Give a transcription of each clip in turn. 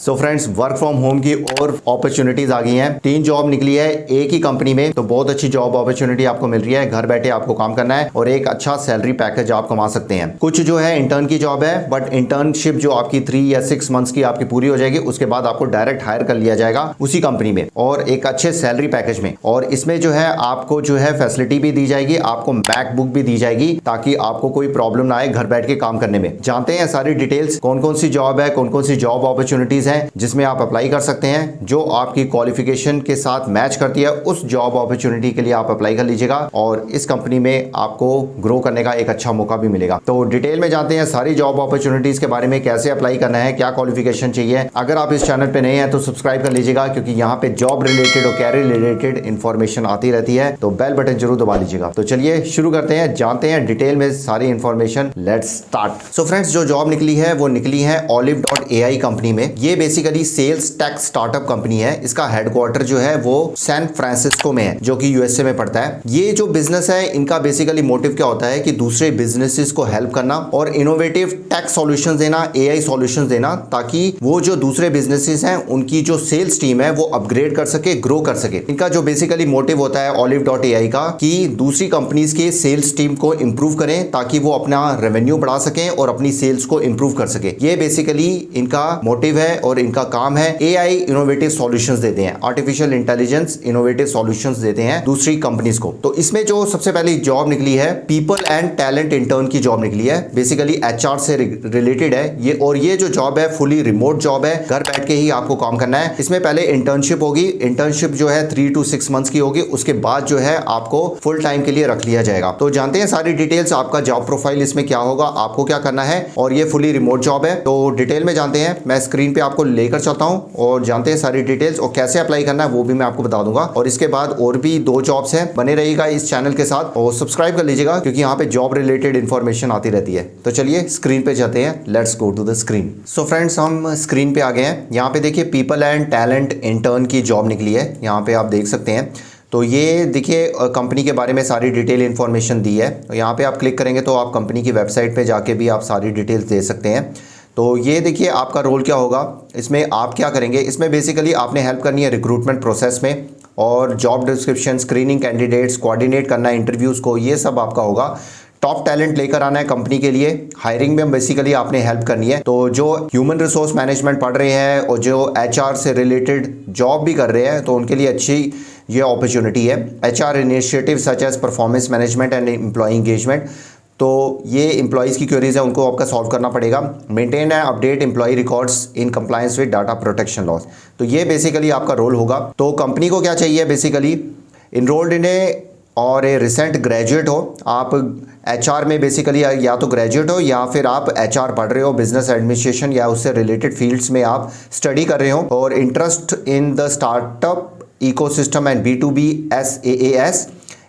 So friends, work from home की और opportunities आ गई हैं। 3 जॉब निकली है एक ही कंपनी में, तो बहुत अच्छी जॉब अपॉर्चुनिटी आपको मिल रही है। घर बैठे आपको काम करना है और एक अच्छा सैलरी पैकेज आप कमा सकते हैं। कुछ जो है इंटर्न की जॉब है, बट इंटर्नशिप जो आपकी 3 या 6 मंथ्स की आपकी पूरी हो जाएगी, उसके बाद आपको डायरेक्ट हायर कर लिया जाएगा उसी कंपनी में और एक अच्छे सैलरी पैकेज में। और इसमें जो है आपको जो है फैसिलिटी भी दी जाएगी, आपको मैकबुक भी दी जाएगी ताकि आपको कोई प्रॉब्लम ना आए घर बैठ के काम करने में। जानते हैं सारी डिटेल्स, कौन कौन सी जॉब है, कौन कौन सी जॉब अपॉर्चुनिटीज है जिसमें आप अप्लाई कर सकते हैं। जो आपकी क्वालिफिकेशन के साथ मैच करती है उस जॉब अपॉर्चुनिटी के लिए आप अप्लाई कर लीजिएगा और इस कंपनी में आपको ग्रो करने का एक अच्छा मौका भी मिलेगा। तो डिटेल में जानते हैं सारी जॉब अपॉर्चुनिटीज के बारे में, कैसे अप्लाई करना है, क्या क्वालिफिकेशन चाहिए। अगर आप इस चैनल पे नए हैं तो सब्सक्राइब कर लीजिएगा, क्योंकि यहाँ पे जॉब रिलेटेड और कैरियर रिलेटेड इंफॉर्मेशन आती रहती है। तो बेल बटन जरूर दबा लीजिएगा। तो चलिए शुरू करते हैं, जानते हैं डिटेल में सारी information. Let's start. So friends, जो जॉब निकली है वो निकली है Olive.ai कंपनी में। ये basically sales tech startup company है। इसका हेडक्वार्टर जो है वो सैन फ्रांसिस्को में है, जो कि यूएसए में पड़ता है। ये जो बिजनेस है, इनका बेसिकली मोटिव क्या होता है कि दूसरे बिजनेसेस को हेल्प करना और इनोवेटिव टेक सॉल्यूशंस देना, एआई सॉल्यूशंस देना, ताकि वो जो दूसरे बिजनेसेस हैं उनकी जो सेल्स टीम है वो अपग्रेड कर सके, ग्रो कर सके। इनका जो बेसिकली मोटिव होता है Olive.ai का कि दूसरी कंपनीज के सेल्स टीम को इंप्रूव करें ताकि वो अपना रेवेन्यू बढ़ा सकें और अपनी सेल्स को इंप्रूव कर सके। ये बेसिकली इनका मोटिव है और इनका काम है। एआई इनोवेटिव सॉल्यूशंस देते हैं, आर्टिफिशियल इंटेलिजेंस इनोवेटिव सॉल्यूशंस देते हैं दूसरी कंपनीज को। तो इसमें जो सबसे पहली जॉब निकली है पीपल एंड टैलेंट इंटर्न की जॉब निकली है। बेसिकली एचआर से रिलेटेड है ये, और ये जो जॉब है फुली रिमोट जॉब है। घर बैठ के ही आपको काम करना है। इसमें पहले इंटर्नशिप होगी। इंटर्नशिप जो है 3 to 6 मंथ्स की होगी। उसके बाद जो है आपको फुल टाइम के लिए रख लिया जाएगा। तो जानते हैं सारी डिटेल्स, आपका जॉब प्रोफाइल इसमें क्या होगा, आपको क्या करना है, और ये फुली रिमोट जॉब है। तो डिटेल में जानते हैं, मैं स्क्रीन पे आपको लेकर चलता हूं और जानते हैं सारी डिटेल्स और कैसे अप्लाई करना है वो भी मैं आपको बता दूंगा। और इसके बाद और भी 2 जॉब्स हैं। बने रहिएगा इस चैनल के साथ और सब्सक्राइब कर लीजिएगा, क्योंकि यहाँ पे जॉब रिलेटेड इंफॉर्मेशन आती रहती है। तो चलिए स्क्रीन पे जाते हैं, let's go to the screen. So friends, हम स्क्रीन पे आ गए हैं। यहाँ पे देखिए पीपल एंड टैलेंट इंटर्न की जॉब निकली है, यहाँ पे आप देख सकते हैं। तो ये देखिए कंपनी के बारे में सारी डिटेल इन्फॉर्मेशन दी है। तो यहाँ पे आप क्लिक करेंगे तो आप कंपनी की वेबसाइट पे जाके भी आप सारी डिटेल्स दे सकते हैं। तो ये देखिए आपका रोल क्या होगा, इसमें आप क्या करेंगे। इसमें बेसिकली आपने हेल्प करनी है रिक्रूटमेंट प्रोसेस में, और job description, screening candidates, coordinate करना इंटरव्यूज़ को, ये सब आपका होगा। टॉप टैलेंट लेकर आना है कंपनी के लिए। हायरिंग में बेसिकली आपने हेल्प करनी है। तो जो ह्यूमन रिसोर्स मैनेजमेंट पढ़ रहे हैं और जो एचआर से रिलेटेड जॉब भी कर रहे हैं, तो उनके लिए अच्छी ये अपॉर्चुनिटी है। HR initiative such as performance management and employee engagement. तो ये एम्प्लॉयज़ की क्वेरीज है, उनको आपका सॉल्व करना पड़ेगा। Maintain and update employ records in compliance with data protection laws. तो ये बेसिकली आपका रोल होगा। तो कंपनी को क्या चाहिए, बेसिकली इनरोल्ड इन ए और ए रिसेंट ग्रेजुएट हो। आप एचआर में बेसिकली या तो ग्रेजुएट हो या फिर आप एचआर पढ़ रहे हो, बिजनेस एडमिनिस्ट्रेशन या उससे रिलेटेड फील्ड्स में आप स्टडी कर रहे हो, और interest in the startup ecosystem and B2B SaaS।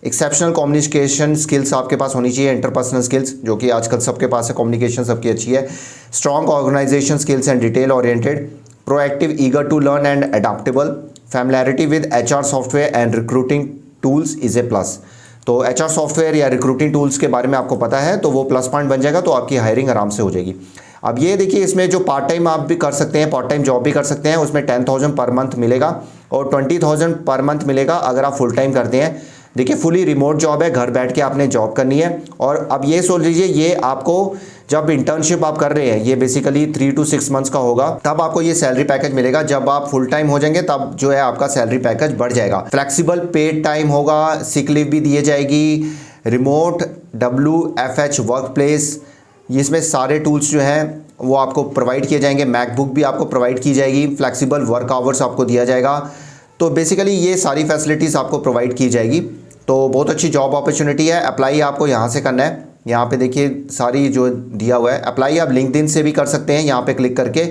Exceptional communication skills आपके पास होनी चाहिए, इंटरपर्सनल स्किल्स, जो कि आजकल सबके पास है, कम्युनिकेशन सबकी अच्छी है। Strong organisation skills and detail oriented, proactive, eager to learn and adaptable, familiarity with HR software and recruiting tools is a plus. तो एचआर सॉफ्टवेयर या रिक्रूटिंग टूल्स के बारे में आपको पता है तो वो प्लस पॉइंट बन जाएगा, तो आपकी हायरिंग आराम से हो जाएगी। अब ये देखिए, इसमें जो पार्ट टाइम आप भी कर सकते हैं, पार्ट टाइम जॉब भी कर सकते हैं। उसमें 10,000 पर मंथ मिलेगा और 20,000 पर मंथ मिलेगा अगर आप फुल टाइम करते हैं। देखिए फुली रिमोट जॉब है, घर बैठ के आपने जॉब करनी है। और अब ये सोच लीजिए, ये आपको जब इंटर्नशिप आप कर रहे हैं, ये बेसिकली 3 to 6 मंथ्स का होगा, तब आपको ये सैलरी पैकेज मिलेगा। जब आप फुल टाइम हो जाएंगे तब जो है आपका सैलरी पैकेज बढ़ जाएगा। फ्लेक्सिबल पेड टाइम होगा, सिक लीव भी दिए जाएगी, रिमोट WFH वर्क प्लेस, इसमें सारे टूल्स जो हैं वो आपको प्रोवाइड किए जाएंगे। मैकबुक भी आपको प्रोवाइड की जाएगी, फ्लेक्सिबल वर्क आवर्स आपको दिया जाएगा। तो बेसिकली ये सारी फैसिलिटीज़ आपको प्रोवाइड की जाएगी। तो बहुत अच्छी जॉब अपॉर्चुनिटी है। अप्लाई आपको यहाँ से करना है। यहाँ पे देखिए सारी जो दिया हुआ है, अप्लाई आप लिंक्डइन से भी कर सकते हैं यहाँ पे क्लिक करके।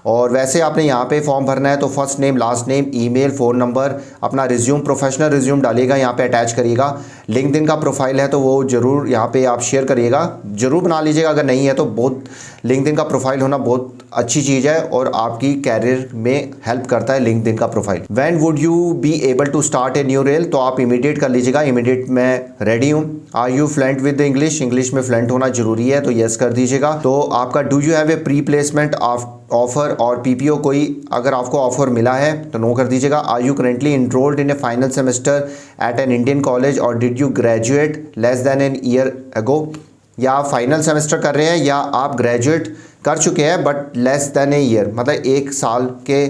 और वैसे आपने यहाँ पे फॉर्म भरना है तो first name, last name, email, phone number, अपना रिज्यूम, प्रोफेशनल रिज्यूम डालिएगा, यहाँ पे अटैच करिएगा। लिंक्डइन का प्रोफाइल है तो वो ज़रूर यहाँ पे आप शेयर करिएगा, ज़रूर बना लीजिएगा। अगर नहीं है तो बहुत लिंक्डइन का प्रोफाइल होना बहुत अच्छी चीज़ है और आपकी कैरियर में हेल्प करता है लिंक्डइन का profile. When would you be able to start a new role, तो आप इमीडिएट कर लीजिएगा, इमीडिएट मैं रेडी हूँ। Are you fluent with English, English में फ्लुएंट होना जरूरी है, तो यस कर दीजिएगा। तो आपका do you have a pre placement offer और पीपीओ, कोई अगर आपको ऑफर मिला है तो नो कर दीजिएगा। Are you currently enrolled in a final semester at an Indian college और did you graduate less than an year ago, या आप फाइनल सेमेस्टर कर रहे हैं या आप ग्रेजुएट कर चुके हैं but less than a year, मतलब 1 साल के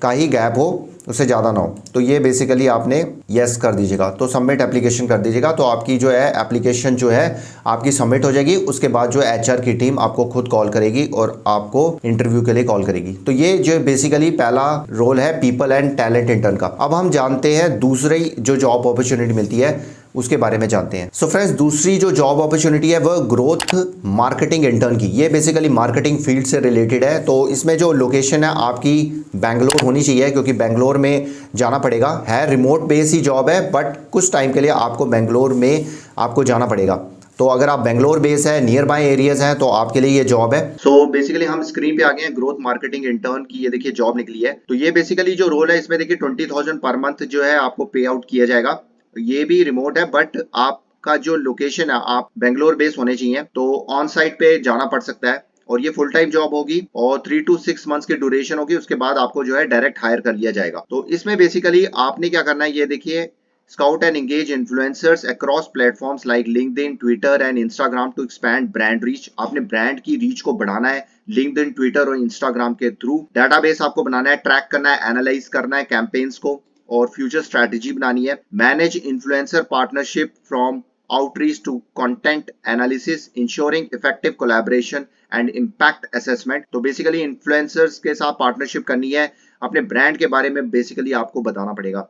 का ही गैप हो, उससे ज़्यादा ना हो, तो ये बेसिकली आपने यस कर दीजिएगा। तो सबमिट एप्लीकेशन कर दीजिएगा। तो आपकी जो है एप्लीकेशन जो है आपकी सबमिट हो जाएगी। उसके बाद जो एचआर की टीम आपको खुद कॉल करेगी और आपको इंटरव्यू के लिए कॉल करेगी। तो ये जो बेसिकली पहला रोल है पीपल एंड टैलेंट इंटर्न का। अब हम जानते हैं दूसरी जो जॉब अपॉर्चुनिटी मिलती है उसके बारे में जानते हैं। सो फ्रेंड्स, दूसरी जो जॉब अपॉर्चुनिटी है वह ग्रोथ मार्केटिंग इंटर्न की। ये बेसिकली मार्केटिंग फील्ड से रिलेटेड है। तो इसमें जो लोकेशन है आपकी बेंगलोर होनी चाहिए, क्योंकि बेंगलोर में जाना पड़ेगा। है रिमोट बेस ही जॉब है बट कुछ टाइम के लिए आपको बेंगलोर में आपको जाना पड़ेगा। तो अगर आप बेंगलोर बेस है, नियर बाय एरियाज हैं, तो आपके लिए ये जॉब है। सो बेसिकली हम स्क्रीन पे आ गए हैं, ग्रोथ मार्केटिंग इंटर्न की ये देखिए जॉब निकली है। तो ये बेसिकली जो रोल है इसमें देखिए 20,000 पर मंथ जो है आपको पे आउट किया जाएगा। ये भी रिमोट है बट आपका जो लोकेशन है आप बेंगलोर बेस होने चाहिए, तो ऑन साइट पे जाना पड़ सकता है। और ये फुल टाइम जॉब होगी और 3 to 6 मंथ्स की ड्यूरेशन होगी। उसके बाद आपको जो है डायरेक्ट हायर कर लिया जाएगा। तो इसमें बेसिकली आपने क्या करना है, ये देखिए, Scout and engage influencers across platforms like LinkedIn, Twitter and Instagram to expand brand reach। आपने ब्रांड की रीच को बढ़ाना है LinkedIn, Twitter और Instagram के थ्रू। डेटाबेस आपको बनाना है, ट्रैक करना है, एनालाइज करना है कैंपेन्स को और फ्यूचर स्ट्रैटेजी बनानी है। Manage influencer partnership from outreach to content analysis, ensuring effective collaboration and impact assessment। तो बेसिकली इन्फ्लुएंसर्स के साथ पार्टनरशिप करनी है, अपने ब्रांड के बारे में बेसिकली आपको बताना पड़ेगा।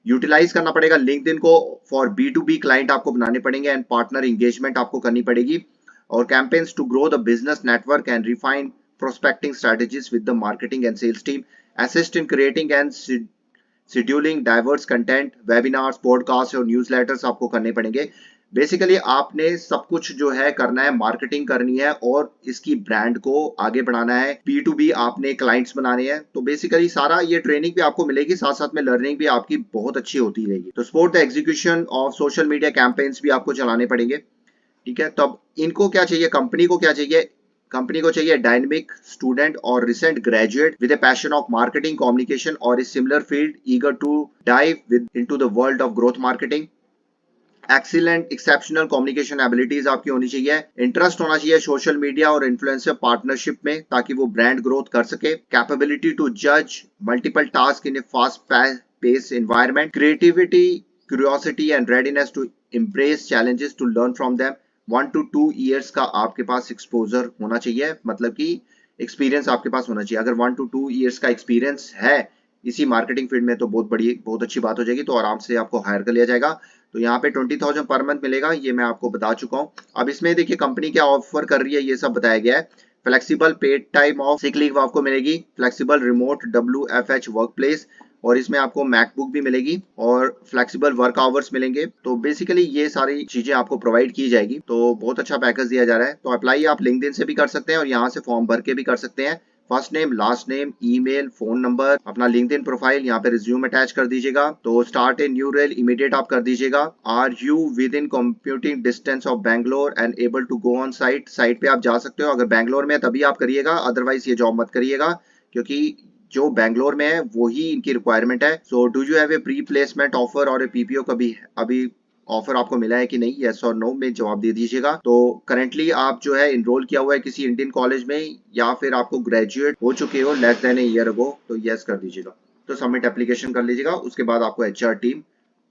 यूटिलाइज करना पड़ेगा लिंक्डइन को फॉर B2B क्लाइंट आपको बनाने पड़ेंगे एंड पार्टनर एंगेजमेंट आपको करनी पड़ेगी। और campaigns to grow the business network and refine prospecting strategies with the marketing and sales team. Assist in creating and scheduling diverse content, webinars, podcast और newsletters आपको करने पड़ेंगे। बेसिकली आपने सब कुछ जो है करना है, मार्केटिंग करनी है और इसकी ब्रांड को आगे बढ़ाना है। B2B आपने क्लाइंट्स बनाने हैं। तो बेसिकली सारा ये ट्रेनिंग भी आपको मिलेगी, साथ साथ में लर्निंग भी आपकी बहुत अच्छी होती रहेगी। तो support the execution of social media campaigns भी आपको चलाने पड़ेंगे। ठीक है, तब इनको क्या चाहिए, कंपनी को क्या चाहिए, कंपनी को चाहिए डायनेमिक स्टूडेंट और recent graduate with a passion of marketing communication और इस similar field, eager to dive with into the world of growth marketing. Excellent exceptional communication abilities आपकी होनी चाहिए। इंटरेस्ट होना चाहिए सोशल मीडिया और इन्फ्लुएंसर पार्टनरशिप में ताकि वो ब्रांड ग्रोथ कर सके। कैपेबिलिटी टू जज multiple task in a fast pace environment. Creativity, curiosity and readiness to embrace challenges to learn from them। 1 to 2 years का आपके पास एक्सपोजर होना चाहिए, मतलब कि एक्सपीरियंस आपके पास होना चाहिए। अगर 1 to 2 years का एक्सपीरियंस है इसी मार्केटिंग फील्ड में तो बहुत अच्छी बात हो जाएगी, तो आराम से आपको हायर कर लिया जाएगा। तो यहाँ पे 20,000 पर मंथ मिलेगा, ये मैं आपको बता चुका हूँ। अब इसमें देखिए कंपनी क्या ऑफर कर रही है ये सब बताया गया है। Flexible paid time of sick leave आपको मिलेगी, flexible remote WFH work place, और इसमें आपको मैकबुक भी मिलेगी और फ्लेक्सिबल वर्क आवर्स मिलेंगे। तो बेसिकली ये सारी चीजें आपको प्रोवाइड की जाएगी। तो बहुत अच्छा पैकेज दिया जा रहा है। तो अप्लाई आप लिंक्डइन से भी कर सकते हैं और यहाँ से फॉर्म भर के भी कर सकते हैं। First name, last name, email, phone number, अपना लिंक्डइन प्रोफाइल, यहाँ पे रिज्यूम अटैच कर दीजिएगा। तो start a new role immediate आप कर दीजिएगा। Are you within commuting distance of Bangalore and able to go on site. Site पे आप जा सकते हो, अगर बैंगलोर में है तभी आप करिएगा, अदरवाइज ये जॉब मत करिएगा, क्योंकि जो बैंगलोर में है वही इनकी रिक्वायरमेंट है। So do you have a pre placement offer और ए पीपीओ कभी अभी ऑफर आपको मिला है कि नहीं, यस और नो में जवाब दे दीजिएगा। तो करंटली आप जो है इनरोल किया हुआ है किसी इंडियन कॉलेज में या फिर आपको ग्रेजुएट हो चुके हो less than a year ago, तो यस कर दीजिएगा। तो सबमिट एप्लीकेशन कर लीजिएगा। उसके बाद आपको एचआर टीम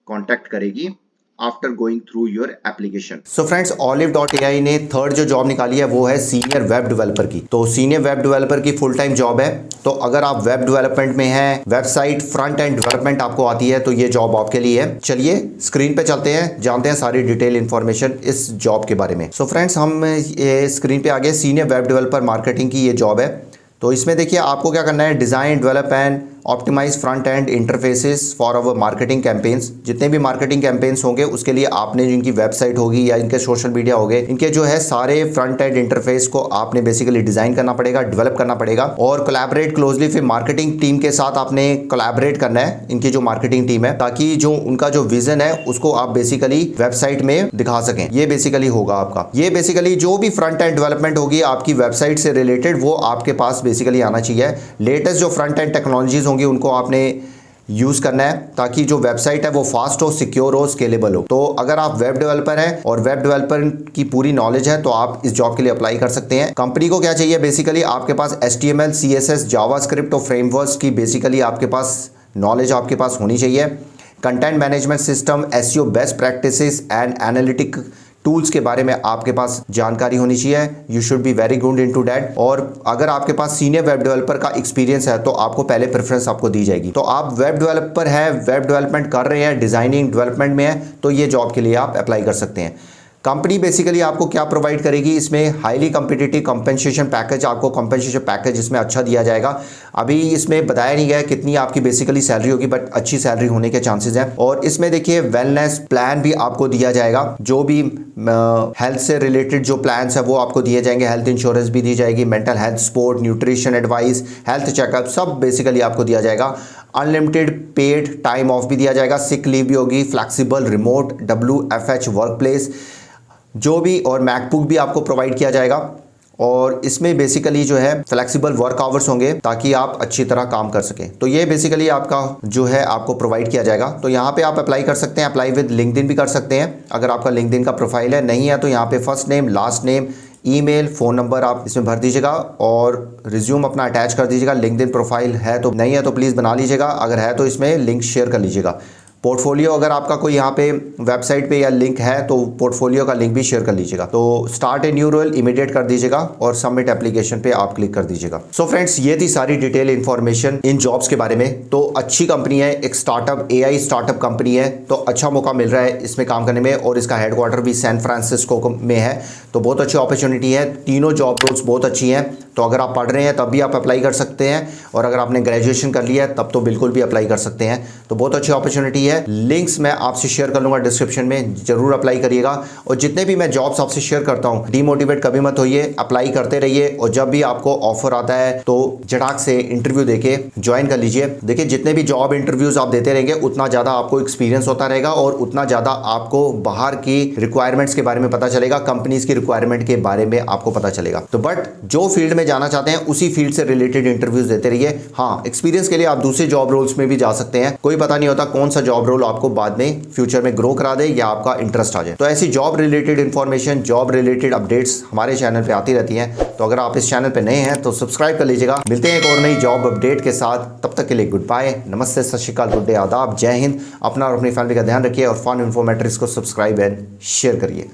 कॉन्टेक्ट करेगी after going through your application. So friends, Olive.ai ने थर्ड जो जॉब निकाली है वो है सीनियर वेब डेवलपर की। तो सीनियर वेब डेवलपर की फुल टाइम जॉब है। तो अगर आप वेब डेवलपमेंट में हैं, वेबसाइट फ्रंट एंड डेवलपमेंट आपको आती है, तो ये जॉब आपके लिए है। चलिए स्क्रीन पे चलते हैं, जानते हैं सारी डिटेल इन्फॉर्मेशन इस जॉब के बारे में। सो फ्रेंड्स, हम ये स्क्रीन पे आगे सीनियर वेब डेवलपर मार्केटिंग की ये जॉब है। तो इसमें देखिए आपको क्या करना है, design, develop and optimise front end interfaces for our marketing campaigns. जितने भी मार्केटिंग कैंपेन्स होंगे उसके लिए आपने जो इनकी वेबसाइट होगी या इनके सोशल मीडिया हो गए, इनके जो है सारे फ्रंट एंड इंटरफेस को आपने बेसिकली डिजाइन करना पड़ेगा, डेवलप करना पड़ेगा और कोलैबोरेट क्लोजली फिर मार्केटिंग टीम के साथ आपने कोलैबोरेट करना है, इनकी जो मार्केटिंग टीम है, ताकि जो उनका जो विजन है उसको आप बेसिकली वेबसाइट में दिखा सकें। ये बेसिकली होगा आपका, ये बेसिकली जो भी फ्रंट एंड डेवलपमेंट होगी आपकी वेबसाइट से रिलेटेड वो आपके पास बेसिकली आना चाहिए। लेटेस्ट जो फ्रंट एंड टेक्नोलॉजीज होंगी उनको आपने यूज़ करना है ताकि जो वेबसाइट है वो फास्ट हो, सिक्योर हो, स्केलेबल हो। तो अगर आप वेब डेवलपर हैं और वेब डेवलपर की पूरी नॉलेज है तो आप इस जॉब के लिए अप्लाई कर सकते हैं। कंपनी को क्या चाहिए, बेसिकली आपके पास HTML, CSS, जावास्क्रिप्ट और फ्रेमवर्क्स की बेसिकली आपके पास नॉलेज आपके पास होनी चाहिए। Content management system, SEO best practices and analytic tools के बारे में आपके पास जानकारी होनी चाहिए। You should be very good in to that. और अगर आपके पास सीनियर वेब डेवलपर का एक्सपीरियंस है तो आपको पहले प्रेफरेंस आपको दी जाएगी। तो आप वेब डेवलपर है, वेब डेवलपमेंट कर रहे हैं, डिजाइनिंग डेवलपमेंट में है, तो ये जॉब के लिए आप अप्लाई कर सकते हैं। कंपनी बेसिकली आपको क्या प्रोवाइड करेगी, इसमें हाईली कम्पिटिटिव कंपेंसेशन पैकेज, आपको कंपेंसेशन पैकेज इसमें अच्छा दिया जाएगा। अभी इसमें बताया नहीं गया कितनी आपकी बेसिकली सैलरी होगी, बट अच्छी सैलरी होने के चांसेस हैं। और इसमें देखिए वेलनेस प्लान भी आपको दिया जाएगा, जो भी हेल्थ से रिलेटेड जो प्लान्स है वो आपको दिए जाएंगे। हेल्थ इंश्योरेंस भी दी जाएगी, mental health support, nutrition advice, health checkup सब बेसिकली आपको दिया जाएगा। अनलिमिटेड पेड टाइम ऑफ भी दिया जाएगा, सिक लीव भी होगी, flexible remote WFH work place जो भी, और मैकबुक भी आपको प्रोवाइड किया जाएगा। और इसमें बेसिकली जो है फ्लेक्सिबल वर्क आवर्स होंगे ताकि आप अच्छी तरह काम कर सकें। तो ये बेसिकली आपका जो है आपको प्रोवाइड किया जाएगा। तो यहाँ पे आप अप्लाई कर सकते हैं, अप्लाई विद लिंक्डइन भी कर सकते हैं अगर आपका लिंक्डइन का प्रोफाइल है। नहीं है तो यहाँ पे first name, last name, email, phone number आप इसमें भर दीजिएगा और रिज्यूम अपना अटैच कर दीजिएगा। लिंक्डइन प्रोफाइल है तो, नहीं है तो प्लीज़ बना लीजिएगा, अगर है तो इसमें लिंक शेयर कर लीजिएगा। पोर्टफोलियो अगर आपका कोई यहाँ पे वेबसाइट पे या लिंक है तो पोर्टफोलियो का लिंक भी शेयर कर लीजिएगा। तो start a new role immediate कर दीजिएगा और सबमिट एप्लीकेशन पे आप क्लिक कर दीजिएगा। सो फ्रेंड्स, ये थी सारी डिटेल इन्फॉर्मेशन इन जॉब्स के बारे में। तो अच्छी कंपनी है, एक स्टार्टअप AI स्टार्टअप कंपनी है, तो अच्छा मौका मिल रहा है इसमें काम करने में। और इसका हेडक्वार्टर भी सैन फ्रांसिस्को में है, तो बहुत अच्छी अपॉर्चुनिटी है। तीनों जॉब रोल्स बहुत अच्छी हैं। तो अगर आप पढ़ रहे हैं तब भी आप अप्लाई कर सकते हैं, और अगर आपने ग्रेजुएशन कर लिया है तब तो बिल्कुल भी अप्लाई कर सकते हैं। तो बहुत अच्छी अपॉर्चुनिटी है। लिंक्स मैं आपसे शेयर कर लूँगा डिस्क्रिप्शन में, जरूर अप्लाई करिएगा। और जितने भी मैं जॉब्स आपसे शेयर करता हूँ, डीमोटिवेट कभी मत होइए, अप्लाई करते रहिए। और जब भी आपको ऑफर आता है तो झटाक से इंटरव्यू देके ज्वाइन कर लीजिए। देखिए, जितने भी जॉब इंटरव्यूज आप देते रहेंगे उतना ज़्यादा आपको एक्सपीरियंस होता रहेगा और उतना ज़्यादा आपको बाहर की रिक्वायरमेंट्स के बारे में पता चलेगा, कंपनीज की रिक्वायरमेंट के बारे में आपको पता चलेगा। तो बट जो फील्ड में जाना चाहते हैं उसी फील्ड से रिलेटेड इंटरव्यूज देते रहिए। हाँ, एक्सपीरियंस के लिए आप दूसरे जॉब रोल्स में भी जा सकते हैं, कोई पता नहीं होता कौन सा जॉब रोल आपको बाद में फ्यूचर में ग्रो करा दे या आपका इंटरेस्ट आ जाए। तो ऐसी job related information, job related updates हमारे चैनल पे आती रहती हैं। तो अगर आप इस चैनल पे नए हैं तो सब्सक्राइब कर लीजिएगा। मिलते हैं एक और नई जॉब अपडेट के साथ, तब तक के लिए गुड बाय, नमस्ते, सत श्री अकाल, गुड डे, आदाब, जय हिंद। अपना और अपनी फैमिली का ध्यान रखिए और फन इन्फॉर्मेटरीज को सब्सक्राइब एंड शेयर करिए।